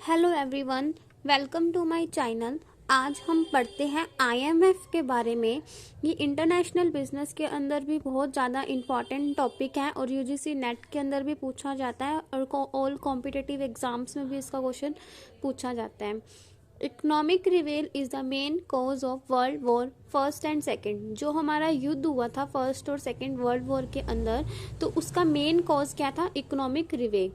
Hello everyone, welcome to my channel. आज हम पढ़ते हैं आईएमएफ के बारे में। ये इंटरनेशनल बिजनेस के अंदर भी बहुत ज़्यादा इम्पॉर्टेंट टॉपिक है और यूजीसी नेट के अंदर भी पूछा जाता है और ऑल कॉम्पिटिटिव एग्जाम्स में भी इसका क्वेश्चन पूछा जाता है। Economic रिवेल is the main cause of world war first and second. जो हमारा युद्ध हुआ था फर्स्ट और सेकेंड वर्ल्ड वॉर के अंदर, तो उसका मेन कॉज क्या था? Economic रिवेल।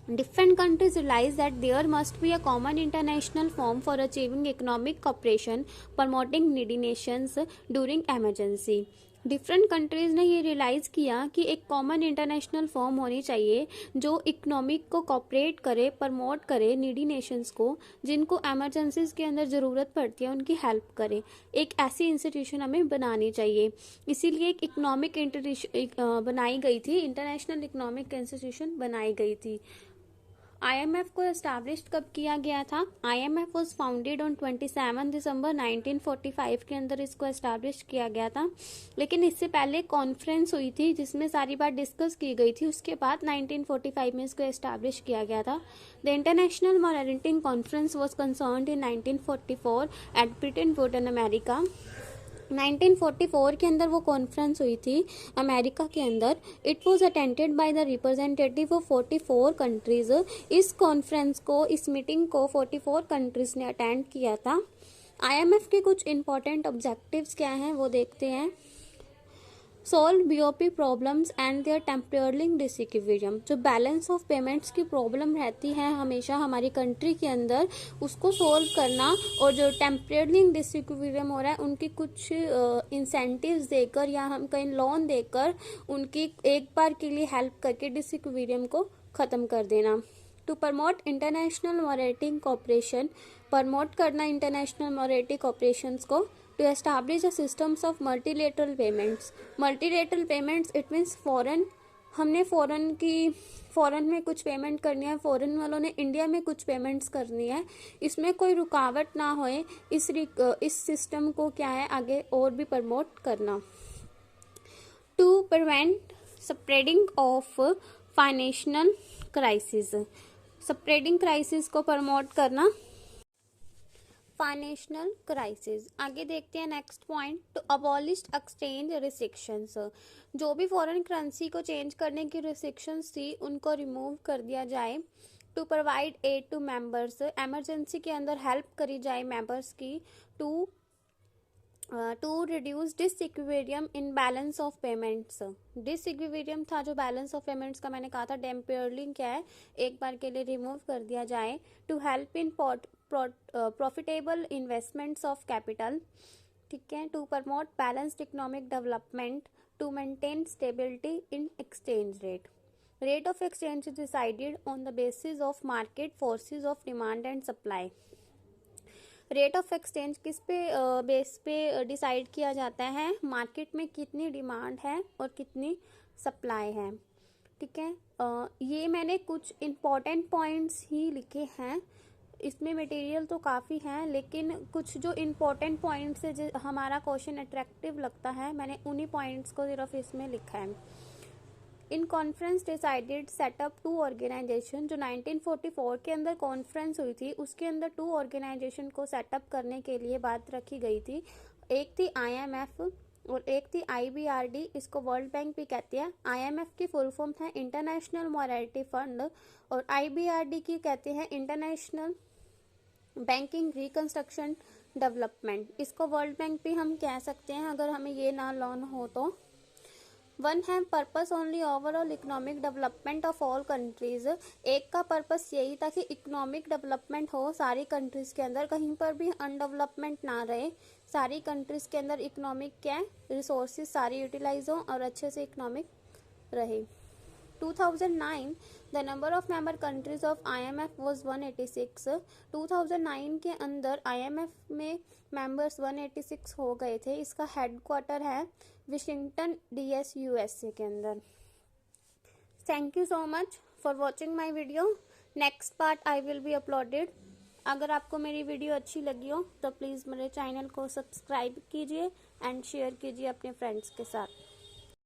Different countries realize that there must be a common international form for achieving economic cooperation, promoting needy nations during emergency. Different countries ने ये रियलाइज़ किया कि एक कॉमन इंटरनेशनल फॉर्म होनी चाहिए जो इकोनॉमिक को कॉपरेट करे, प्रमोट करे नीडी नेशंस को, जिनको एमरजेंसीज के अंदर ज़रूरत पड़ती है उनकी हेल्प करे। एक ऐसी इंस्टीट्यूशन हमें बनानी चाहिए, इसीलिए एक इकोनॉमिक बनाई गई थी, इंटरनेशनल इकोनॉमिक इंस्टीट्यूशन बनाई गई थी। आईएमएफ को एस्टैब्लिश कब किया गया था? आईएमएफ वाज फाउंडेड ऑन 27 दिसंबर 1945 के अंदर इसको एस्टैब्लिश किया गया था। लेकिन इससे पहले कॉन्फ्रेंस हुई थी जिसमें सारी बात डिस्कस की गई थी। उसके बाद 1945 में इसको एस्टैब्लिश किया गया था। The international monitoring conference was concerned in 1944 at Bretton Wood in America. 1944 के अंदर वो कॉन्फ्रेंस हुई थी अमेरिका के अंदर। It was attended by the representative of 44 countries. इस कॉन्फ्रेंस को, इस मीटिंग को 44 कंट्रीज ने अटेंड किया था। आईएमएफ के कुछ इंपॉर्टेंट ऑब्जेक्टिव्स क्या हैं वो देखते हैं। Solve BOP problems and their temporary disequilibrium. जो बैलेंस ऑफ पेमेंट्स की प्रॉब्लम रहती है हमेशा हमारी कंट्री के अंदर, उसको सॉल्व करना, और जो टेम्पररी डिसइक्विलिब्रियम हो रहा है उनकी कुछ इंसेंटिव्स देकर या हम कहीं लोन देकर उनकी एक बार के लिए हेल्प करके डिसइक्विलिब्रियम को ख़त्म कर देना। To promote international monetary cooperation, promote करना इंटरनेशनल मॉनेटरी कॉपरेशंस को। To establish a systems of multilateral payments. Multilateral payments it means foreign, हमने फॉरेन में कुछ पेमेंट करनी है, फॉरेन वालों ने इंडिया में कुछ पेमेंट्स करनी है, इसमें कोई रुकावट ना होए, इस सिस्टम को क्या है आगे और भी प्रमोट करना। To prevent spreading of financial crisis, spreading crisis को प्रमोट करना। फाइनेंशियल क्राइसिस, आगे देखते हैं next point. To abolish exchange restrictions, जो भी फॉरेन करेंसी को चेंज करने की रिस्ट्रिक्शंस थी उनको रिमूव कर दिया जाए। To provide aid to members, emergency के अंदर हेल्प करी जाए मेंबर्स की। To reduce disequilibrium in balance of payments. Disequilibrium था जो बैलेंस ऑफ पेमेंट्स का, मैंने कहा था टेम्पररी क्या है, एक बार के लिए रिमूव कर दिया जाए। To help in profitable investments of capital, ठीक है। To promote balanced economic development. To maintain stability in exchange rate. Rate of exchange is decided on the basis of market forces of demand and supply. Rate of exchange किस पे base पे decide किया जाता है? Market में कितनी demand है और कितनी सप्लाई है, ठीक है। ये मैंने कुछ इम्पॉर्टेंट पॉइंट्स ही लिखे हैं, इसमें मटेरियल तो काफ़ी है लेकिन कुछ जो इम्पोर्टेंट पॉइंट्स है जो हमारा क्वेश्चन अट्रैक्टिव लगता है, मैंने उन्हीं पॉइंट्स को सिर्फ इसमें लिखा है। In conference decided setup two organisation, जो 1944 के अंदर कॉन्फ्रेंस हुई थी उसके अंदर 2 ऑर्गेनाइजेशन को सेटअप करने के लिए बात रखी गई थी। एक थी आईएमएफ और एक थी आईबीआरडी, इसको वर्ल्ड बैंक भी कहते हैं। आईएमएफ की फुल फॉर्म है इंटरनेशनल मॉनेटरी फंड और आईबीआरडी की कहते हैं इंटरनेशनल बैंकिंग रिकंस्ट्रक्शन डेवलपमेंट। इसको वर्ल्ड बैंक भी हम कह सकते हैं अगर हमें ये ना लर्न हो तो। वन है purpose only overall economic development of all countries. एक का पर्पस यही था कि इकोनॉमिक डेवलपमेंट हो सारी कंट्रीज के अंदर, कहीं पर भी अनडेवलपमेंट ना रहे, सारी कंट्रीज के अंदर इकोनॉमिक क्या है, रिसोर्सेज सारी यूटिलाइज हो और अच्छे से इकोनॉमिक रहे। 2009 the number of member countries of IMF was 186। 2009 के अंदर आईएमएफ में मेंबर्स 186 हो गए थे। इसका हेडक्वार्टर है वाशिंगटन डीएस यूएसए के अंदर। Thank you so much for watching my video. Next part I will be uploaded. अगर आपको मेरी वीडियो अच्छी लगी हो तो प्लीज़ मेरे चैनल को सब्सक्राइब कीजिए एंड शेयर कीजिए अपने फ्रेंड्स के साथ।